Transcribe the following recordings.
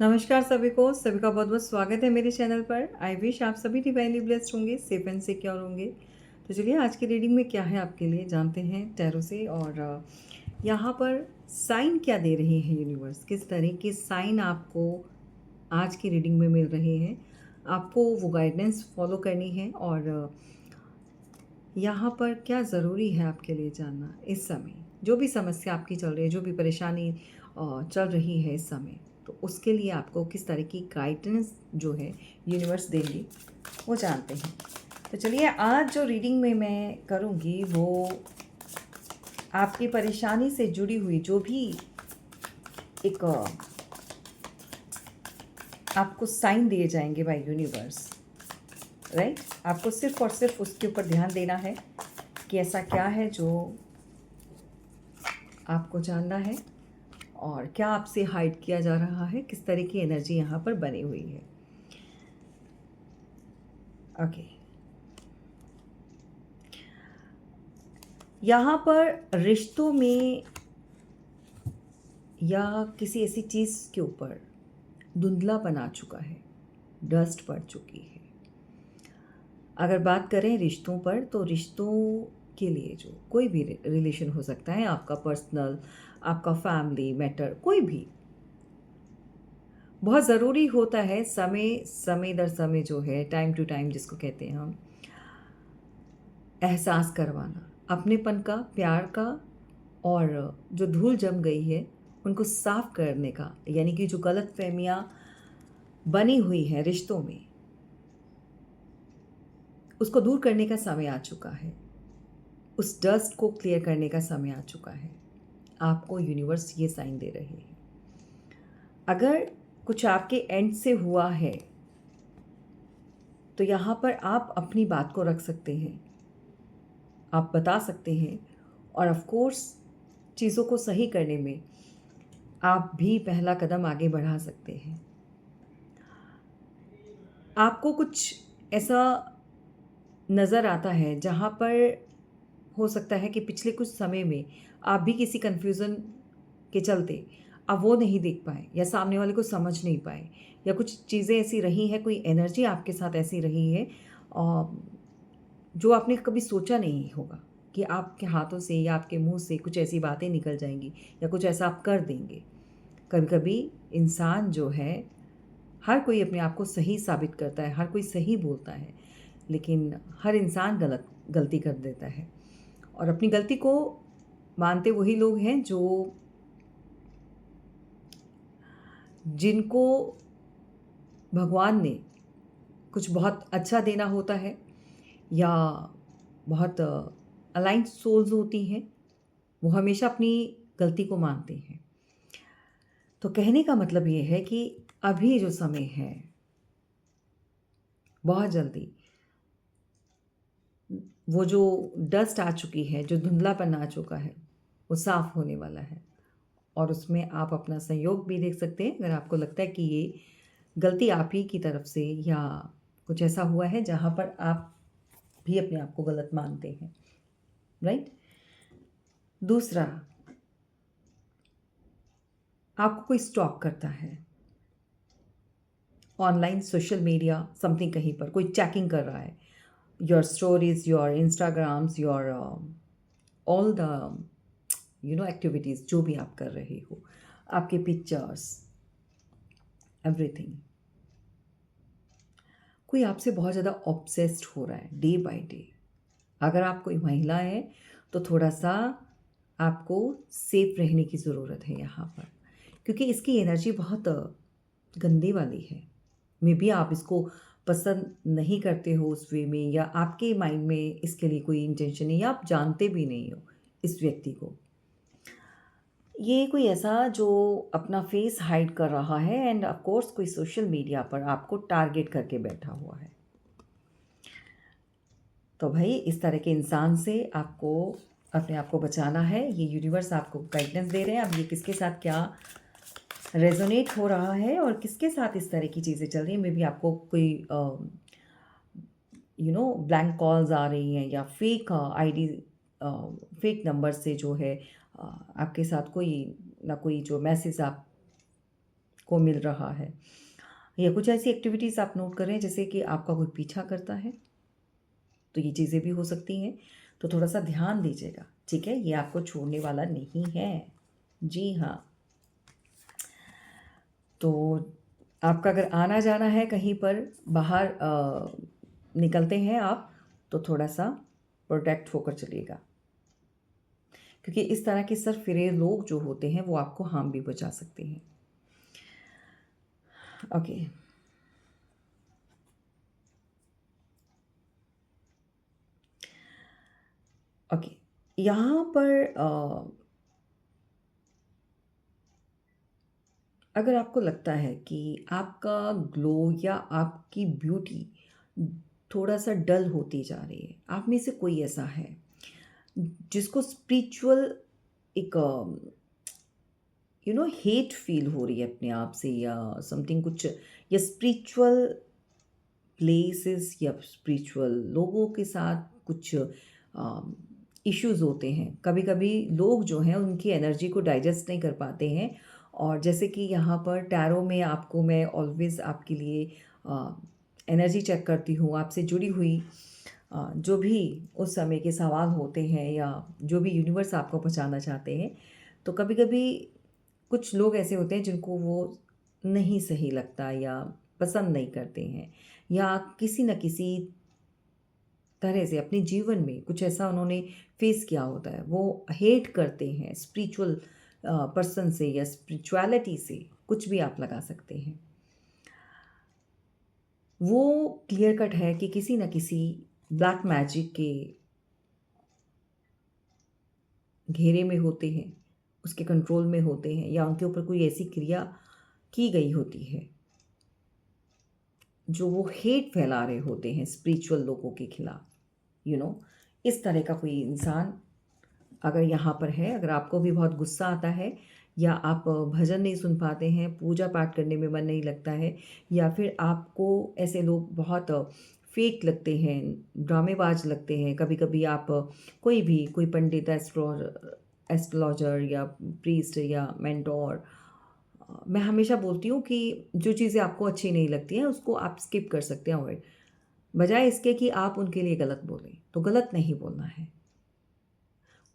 नमस्कार सभी का बहुत बहुत स्वागत है मेरे चैनल पर। आई विश आप सभी डिवाइनली ब्लेस्ड होंगे, सेफ एंड सिक्योर होंगे। तो चलिए आज की रीडिंग में क्या है आपके लिए जानते हैं टैरो से। और यहाँ पर साइन क्या दे रहे हैं यूनिवर्स, किस तरह के साइन आपको आज की रीडिंग में मिल रहे हैं। आपको वो गाइडेंस फॉलो करनी है और यहाँ पर क्या ज़रूरी है आपके लिए जानना इस समय। जो भी समस्या आपकी चल रही है, जो भी परेशानी चल रही है इस समय, तो उसके लिए आपको किस तरह की गाइडेंस जो है यूनिवर्स देंगे वो जानते हैं। तो चलिए आज जो रीडिंग में मैं करूँगी वो आपकी परेशानी से जुड़ी हुई जो भी एक आपको साइन दिए जाएंगे बाय यूनिवर्स, राइट। आपको सिर्फ और सिर्फ उसके ऊपर ध्यान देना है कि ऐसा क्या है जो आपको जानना है और क्या आपसे हाइड किया जा रहा है, किस तरह की एनर्जी यहाँ पर बनी हुई है। ओके, यहाँ पर रिश्तों में या किसी ऐसी चीज़ के ऊपर धुंधलापन आ चुका है, डस्ट पड़ चुकी है। अगर बात करें रिश्तों पर, तो रिश्तों के लिए जो कोई भी रिलेशन हो सकता है, आपका पर्सनल, आपका फैमिली मैटर, कोई भी, बहुत ज़रूरी होता है समय दर समय जो है, टाइम टू टाइम जिसको कहते हैं हम, एहसास करवाना अपनेपन का, प्यार का, और जो धूल जम गई है उनको साफ करने का, यानी कि जो गलतफहमियां बनी हुई हैं रिश्तों में, उसको दूर करने का समय आ चुका है। उस डस्ट को क्लियर करने का समय आ चुका है। आपको यूनिवर्स ये साइन दे रहे हैं। अगर कुछ आपके एंड से हुआ है तो यहाँ पर आप अपनी बात को रख सकते हैं, आप बता सकते हैं, और ऑफ कोर्स चीज़ों को सही करने में आप भी पहला कदम आगे बढ़ा सकते हैं। आपको कुछ ऐसा नज़र आता है जहाँ पर हो सकता है कि पिछले कुछ समय में आप भी किसी कन्फ्यूज़न के चलते आप वो नहीं देख पाए या सामने वाले को समझ नहीं पाए, या कुछ चीज़ें ऐसी रही हैं, कोई एनर्जी आपके साथ ऐसी रही है जो आपने कभी सोचा नहीं होगा कि आपके हाथों से या आपके मुंह से कुछ ऐसी बातें निकल जाएंगी या कुछ ऐसा आप कर देंगे। कभी कभी इंसान जो है, हर कोई अपने आप को सही साबित करता है, हर कोई सही बोलता है, लेकिन हर इंसान गलती कर देता है। और अपनी गलती को मानते वही लोग हैं जिनको भगवान ने कुछ बहुत अच्छा देना होता है, या बहुत अलाइंड सोल्स होती हैं, वो हमेशा अपनी गलती को मानते हैं। तो कहने का मतलब ये है कि अभी जो समय है, बहुत जल्दी वो जो डस्ट आ चुकी है, जो धुंधलापन आ चुका है, वो साफ़ होने वाला है। और उसमें आप अपना सहयोग भी देख सकते हैं अगर आपको लगता है कि ये गलती आप ही की तरफ से या कुछ ऐसा हुआ है जहाँ पर आप भी अपने आप को गलत मानते हैं, राइट। दूसरा, आपको कोई स्टॉक करता है ऑनलाइन, सोशल मीडिया, समथिंग, कहीं पर कोई चेकिंग कर रहा है your stories, your Instagrams, your all the activities जो भी आप कर रहे हो, आपके पिक्चर्स, एवरीथिंग। कोई आपसे बहुत ज़्यादा ऑब्सेस्ड हो रहा है डे बाय डे। अगर आप कोई महिला है तो थोड़ा सा आपको सेफ रहने की ज़रूरत है यहाँ पर, क्योंकि इसकी एनर्जी बहुत गंदे वाली है। मे बी आप इसको पसंद नहीं करते हो उस वे में, या आपके माइंड में इसके लिए कोई इंटेंशन नहीं, या आप जानते भी नहीं हो इस व्यक्ति को। ये कोई ऐसा जो अपना फेस हाइड कर रहा है, एंड ऑफ कोर्स कोई सोशल मीडिया पर आपको टारगेट करके बैठा हुआ है। तो भाई इस तरह के इंसान से आपको अपने आप को बचाना है। ये यूनिवर्स आपको गाइडेंस दे रहे हैं। अब ये किसके साथ क्या रेजोनेट हो रहा है और किसके साथ इस तरह की चीज़ें चल रही हैं, मे बी आपको कोई ब्लैंक कॉल्स आ रही हैं, या फेक आईडी, फेक नंबर से जो है आपके साथ कोई ना कोई जो मैसेज आप को मिल रहा है, या कुछ ऐसी एक्टिविटीज़ आप नोट कर रहे हैं जैसे कि आपका कोई पीछा करता है, तो ये चीज़ें भी हो सकती हैं। तो थोड़ा-सा ध्यान दीजिएगा, ठीक है? ये आपको छोड़ने वाला नहीं है। जी हाँ। तो आपका अगर आना-जाना है कहीं पर बाहर निकलते हैं आप, तो थोड़ा-सा प्रोटेक्ट होकर चलिएगा। क्योंकि इस तरह के सरफिरे लोग जो होते हैं वो आपको हार्म भी पहुँचा सकते हैं। ओके। ओके। यहाँ पर अगर आपको लगता है कि आपका ग्लो या आपकी ब्यूटी थोड़ा-सा डल होती जा रही है, आप में से कोई ऐसा है जिसको स्पिरिचुअल एक हेट फ़ील हो रही है अपने आप से, या समथिंग कुछ, या स्पिरिचुअल प्लेसेस या स्पिरिचुअल लोगों के साथ कुछ इश्यूज़ होते हैं। कभी-कभी लोग जो हैं उनकी एनर्जी को डाइजेस्ट नहीं कर पाते हैं, और जैसे कि यहाँ पर टैरो में आपको मैं ऑलवेज़ आपके लिए एनर्जी चेक करती हूँ, आपसे जुड़ी हुई जो भी उस समय के सवाल होते हैं या जो भी यूनिवर्स आपको पहुँचाना चाहते हैं। तो कभी-कभी कुछ लोग ऐसे होते हैं जिनको वो नहीं सही लगता या पसंद नहीं करते हैं, या किसी न किसी तरह से अपने जीवन में कुछ ऐसा उन्होंने फेस किया होता है, वो हेट करते हैं स्पिरिचुअल पर्सन से या स्पिरिचुअलिटी से, कुछ भी आप लगा सकते हैं। वो क्लियर कट है कि किसी न किसी ब्लैक मैजिक के घेरे में होते हैं, उसके कंट्रोल में होते हैं, या उनके ऊपर कोई ऐसी क्रिया की गई होती है जो वो हेट फैला रहे होते हैं स्पिरिचुअल लोगों के खिलाफ। इस तरह का कोई इंसान अगर यहाँ पर है, अगर आपको भी बहुत गुस्सा आता है, या आप भजन नहीं सुन पाते हैं, पूजा पाठ करने में मन नहीं लगता है, या फिर आपको ऐसे लोग बहुत फेक लगते हैं, ड्रामेबाज लगते हैं, कभी-कभी आप कोई पंडित, एस्ट्रोलॉजर या प्रीस्ट या मेंटोर, मैं हमेशा बोलती हूँ कि जो चीज़ें आपको अच्छी नहीं लगती हैं उसको आप स्किप कर सकते हैं, अवॉइड, बजाय इसके कि आप उनके लिए गलत बोलें। तो गलत नहीं बोलना है।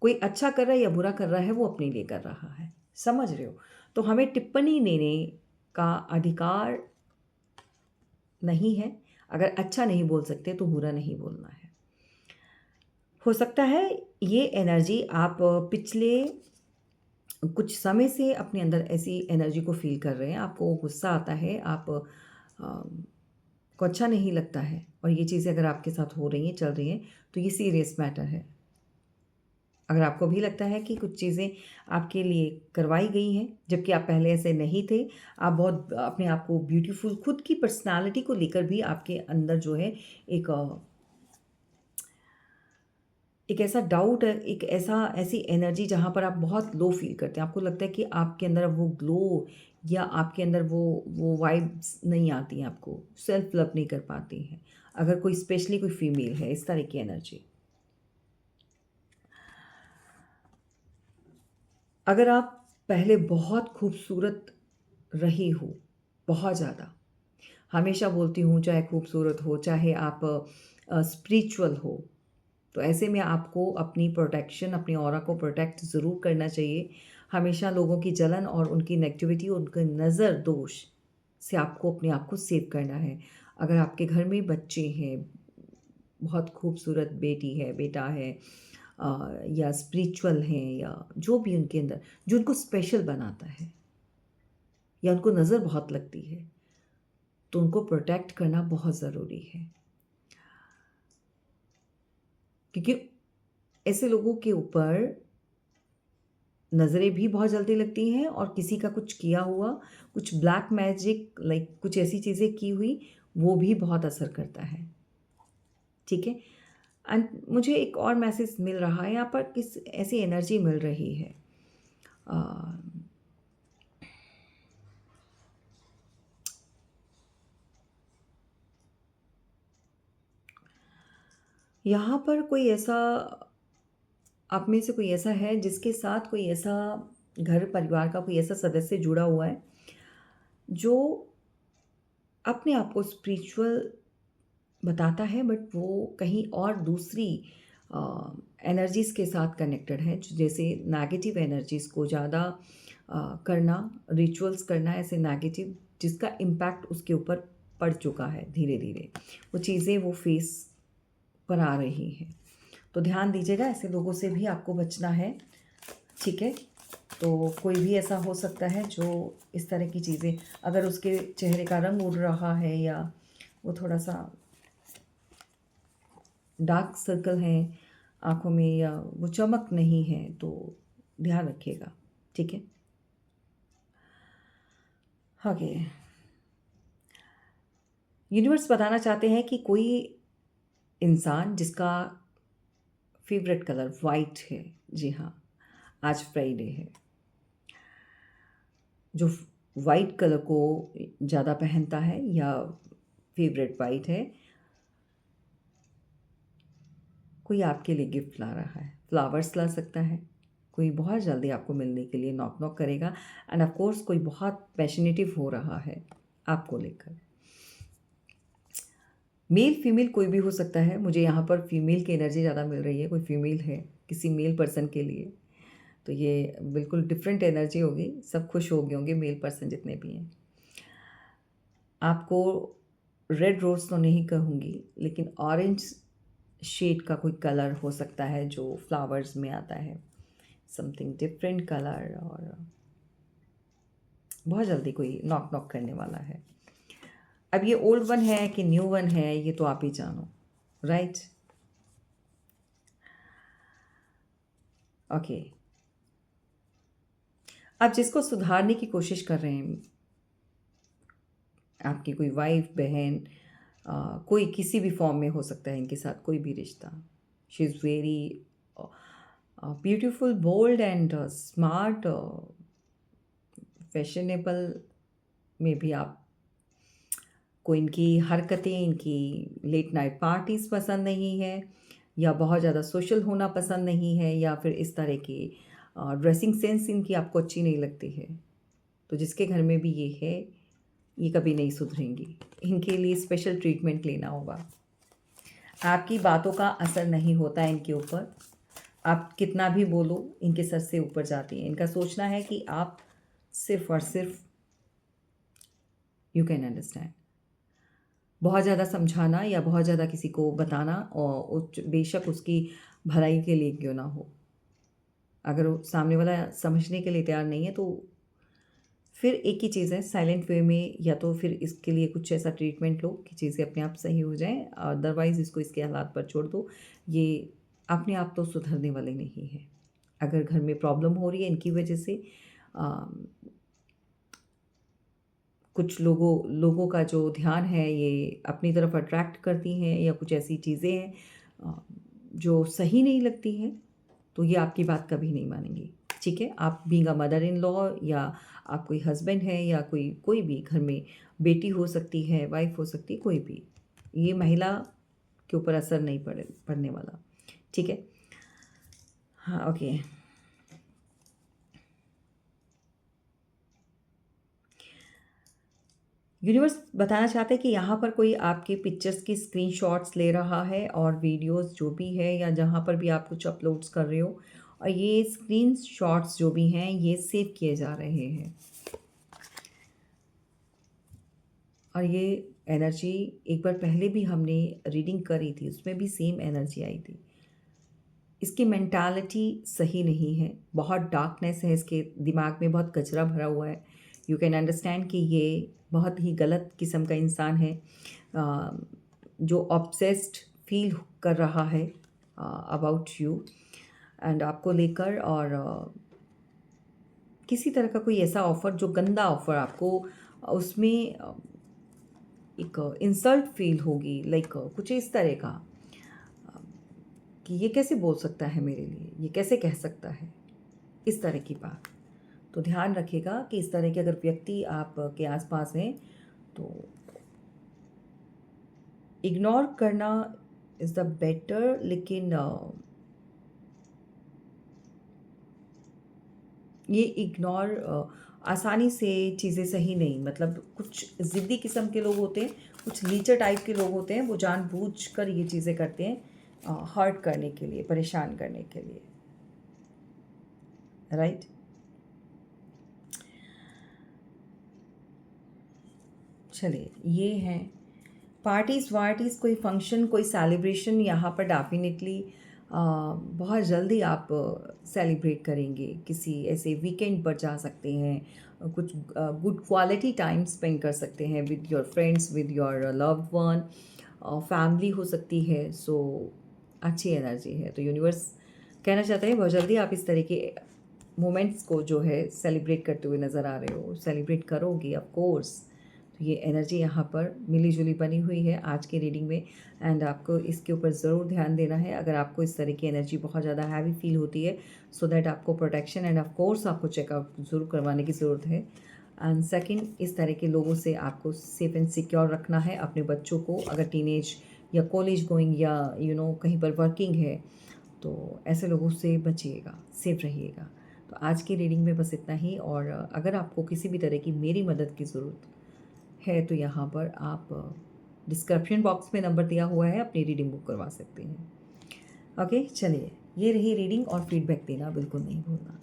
कोई अच्छा कर रहा है या बुरा कर रहा है वो अपने लिए कर रहा है, समझ रहे हो? तो हमें टिप्पणी देने का अधिकार नहीं है। अगर अच्छा नहीं बोल सकते तो बुरा नहीं बोलना है। हो सकता है ये एनर्जी आप पिछले कुछ समय से अपने अंदर ऐसी एनर्जी को फ़ील कर रहे हैं, आपको गुस्सा आता है, आप को अच्छा नहीं लगता है, और ये चीज़ें अगर आपके साथ हो रही हैं, चल रही हैं, तो ये सीरियस मैटर है। अगर आपको भी लगता है कि कुछ चीज़ें आपके लिए करवाई गई हैं, जबकि आप पहले ऐसे नहीं थे, आप बहुत अपने आप को ब्यूटीफुल, खुद की पर्सनैलिटी को लेकर भी आपके अंदर जो है एक एक ऐसा डाउट है, एक ऐसी एनर्जी जहाँ पर आप बहुत लो फ़ील करते हैं। आपको लगता है कि आपके अंदर अब वो ग्लो या आपके अंदर वो वाइब्स नहीं आती हैं आपको, सेल्फ लव नहीं कर पाती हैं। अगर कोई स्पेशली कोई फीमेल है, इस तरह की एनर्जी। अगर आप पहले बहुत खूबसूरत रही हो, बहुत ज़्यादा, हमेशा बोलती हूँ चाहे खूबसूरत हो, चाहे आप स्पिरिचुअल हो, तो ऐसे में आपको अपनी प्रोटेक्शन, अपनी ऑरा को प्रोटेक्ट ज़रूर करना चाहिए। हमेशा लोगों की जलन और उनकी नेगेटिविटी, उनके नज़र दोष से आपको अपने आप को सेव करना है। अगर आपके घर में बच्चे हैं, बहुत खूबसूरत बेटी है, बेटा है, या स्पिरिचुअल हैं, या जो भी उनके अंदर जो उनको स्पेशल बनाता है, या उनको नज़र बहुत लगती है, तो उनको प्रोटेक्ट करना बहुत ज़रूरी है। क्योंकि ऐसे लोगों के ऊपर नज़रें भी बहुत जल्दी लगती हैं, और किसी का कुछ किया हुआ, कुछ ब्लैक मैजिक लाइक कुछ ऐसी चीज़ें की हुई, वो भी बहुत असर करता है। ठीक है? एंड मुझे एक और मैसेज मिल रहा है यहाँ पर, किस ऐसी एनर्जी मिल रही है। अ, यहाँ पर कोई ऐसा, आप में से कोई ऐसा है जिसके साथ कोई ऐसा घर परिवार का कोई ऐसा सदस्य जुड़ा हुआ है जो अपने आप को स्पिरिचुअल बताता है, बट वो कहीं और दूसरी एनर्जीज़ के साथ कनेक्टेड है, जैसे नेगेटिव एनर्जीज़ को ज़्यादा करना, रिचुअल्स करना ऐसे नेगेटिव, जिसका इम्पैक्ट उसके ऊपर पड़ चुका है धीरे धीरे, वो चीज़ें वो फेस पर आ रही हैं। तो ध्यान दीजिएगा, ऐसे लोगों से भी आपको बचना है, ठीक है। तो कोई भी ऐसा हो सकता है जो इस तरह की चीज़ें, अगर उसके चेहरे का रंग उड़ रहा है या वो थोड़ा सा डार्क सर्कल है आँखों में या वो चमक नहीं है, तो ध्यान रखिएगा, ठीक है। ओके, यूनिवर्स बताना चाहते हैं कि कोई इंसान जिसका फेवरेट कलर वाइट है, जी हाँ, आज फ्राइडे है, जो वाइट कलर को ज़्यादा पहनता है या फेवरेट वाइट है, कोई आपके लिए गिफ्ट ला रहा है, फ्लावर्स ला सकता है, कोई बहुत जल्दी आपको मिलने के लिए नॉक नॉक करेगा, एंड ऑफ कोर्स कोई बहुत पैशनेटिव हो रहा है आपको लेकर। मेल फीमेल कोई भी हो सकता है, मुझे यहाँ पर फीमेल की एनर्जी ज़्यादा मिल रही है, कोई फीमेल है किसी मेल पर्सन के लिए, तो ये बिल्कुल डिफरेंट एनर्जी होगी, सब खुश हो गए होंगे मेल पर्सन जितने भी हैं। आपको रेड रोज़ तो नहीं कहूँगी, लेकिन ऑरेंज शेड का कोई कलर हो सकता है जो फ्लावर्स में आता है, समथिंग डिफरेंट कलर, और बहुत जल्दी कोई नॉक नॉक करने वाला है। अब ये ओल्ड वन है कि न्यू वन है, ये तो आप ही जानो, राइट। ओके, आप जिसको सुधारने की कोशिश कर रहे हैं, आपकी कोई वाइफ, बहन, कोई किसी भी फॉर्म में हो सकता है, इनके साथ कोई भी रिश्ता, she is very beautiful, bold and smart, fashionable में भी आप को इनकी हरकतें, इनकी लेट नाइट पार्टीज़ पसंद नहीं है, या बहुत ज़्यादा सोशल होना पसंद नहीं है, या फिर इस तरह की ड्रेसिंग सेंस इनकी आपको अच्छी नहीं लगती है। तो जिसके घर में भी ये है, ये कभी नहीं सुधरेंगी, इनके लिए स्पेशल ट्रीटमेंट लेना होगा। आपकी बातों का असर नहीं होता है इनके ऊपर, आप कितना भी बोलो इनके सर से ऊपर जाती है। इनका सोचना है कि आप सिर्फ और सिर्फ, यू कैन अंडरस्टैंड, बहुत ज़्यादा समझाना या बहुत ज़्यादा किसी को बताना, और बेशक उसकी भलाई के लिए क्यों ना हो, अगर वो सामने वाला समझने के लिए तैयार नहीं है, तो फिर एक ही चीज़ है, साइलेंट वे में, या तो फिर इसके लिए कुछ ऐसा ट्रीटमेंट लो कि चीज़ें अपने आप सही हो जाएं, अदरवाइज़ इसको इसके हालात पर छोड़ दो। ये अपने आप तो सुधरने वाले नहीं है। अगर घर में प्रॉब्लम हो रही है इनकी वजह से, कुछ लोगों का जो ध्यान है ये अपनी तरफ अट्रैक्ट करती हैं, या कुछ ऐसी चीज़ें हैं जो सही नहीं लगती हैं, तो ये आपकी बात कभी नहीं मानेंगी, ठीक है। आप being a mother in law, या आप कोई हस्बैंड है, या कोई कोई भी घर में बेटी हो सकती है, वाइफ हो सकती है, कोई भी, ये महिला के ऊपर असर नहीं पड़ने वाला, ठीक है। हाँ, ओके। यूनिवर्स बताना चाहते हैं कि यहाँ पर कोई आपके पिक्चर्स की स्क्रीनशॉट्स ले रहा है, और वीडियोस जो भी है, या जहाँ पर भी आप कुछ अपलोड्स कर रहे हो, और ये स्क्रीनशॉट्स जो भी हैं ये सेव किए जा रहे हैं, और ये एनर्जी एक बार पहले भी हमने रीडिंग करी थी, उसमें भी सेम एनर्जी आई थी। इसकी मेंटालिटी सही नहीं है, बहुत डार्कनेस है इसके दिमाग में, बहुत कचरा भरा हुआ है। यू कैन अंडरस्टैंड कि ये बहुत ही गलत किस्म का इंसान है, जो ऑब्सेस्ड फील कर रहा है अबाउट यू एंड आपको लेकर, और किसी तरह का कोई ऐसा ऑफ़र जो गंदा ऑफ़र आपको, उसमें एक इंसल्ट फील होगी, लाइक कुछ इस तरह का, कि ये कैसे बोल सकता है मेरे लिए, ये कैसे कह सकता है, इस तरह की बात। तो ध्यान रखिएगा कि इस तरह के अगर व्यक्ति आपके आसपास हैं, तो इग्नोर करना इज़ द बेटर, लेकिन ये इग्नोर आसानी से चीज़ें सही नहीं, मतलब कुछ ज़िद्दी किस्म के लोग होते हैं, कुछ लीचर टाइप के लोग होते हैं, वो जानबूझकर ये चीज़ें करते हैं हर्ट करने के लिए, परेशान करने के लिए, राइट। चलिए, ये हैं पार्टीज़ वार्टीज़, कोई फंक्शन, कोई सेलिब्रेशन यहाँ पर डेफिनेटली बहुत जल्दी आप सेलिब्रेट करेंगे। किसी ऐसे वीकेंड पर जा सकते हैं, कुछ गुड क्वालिटी टाइम स्पेंड कर सकते हैं with your friends, with your loved one, family हो सकती है। सो अच्छी एनर्जी है, तो यूनिवर्स कहना चाहता है बहुत जल्दी आप इस तरह के मोमेंट्स को जो है सेलिब्रेट करते हुए नज़र आ रहे हो, सेलिब्रेट करोगे ऑफ कोर्स। तो ये एनर्जी यहाँ पर मिली-जुली बनी हुई है आज की रीडिंग में, एंड आपको इसके ऊपर ज़रूर ध्यान देना है। अगर आपको इस तरह की एनर्जी बहुत ज़्यादा हैवी फील होती है, सो दैट आपको प्रोटेक्शन एंड ऑफ कोर्स आपको चेकआउट ज़रूर करवाने की ज़रूरत है। एंड सेकंड, इस तरह के लोगों से आपको सेफ एंड सिक्योर रखना है अपने बच्चों को। अगर टीनेज या कॉलेज गोइंग या कहीं पर वर्किंग है, तो ऐसे लोगों से बचिएगा, सेफ रहिएगा। तो आज की रीडिंग में बस इतना ही, और अगर आपको किसी भी तरह की मेरी मदद की ज़रूरत है तो यहाँ पर आप डिस्क्रिप्शन बॉक्स में नंबर दिया हुआ है, अपनी रीडिंग बुक करवा सकते हैं। ओके, चलिए, ये रही रीडिंग, और फीडबैक देना बिल्कुल नहीं भूलना।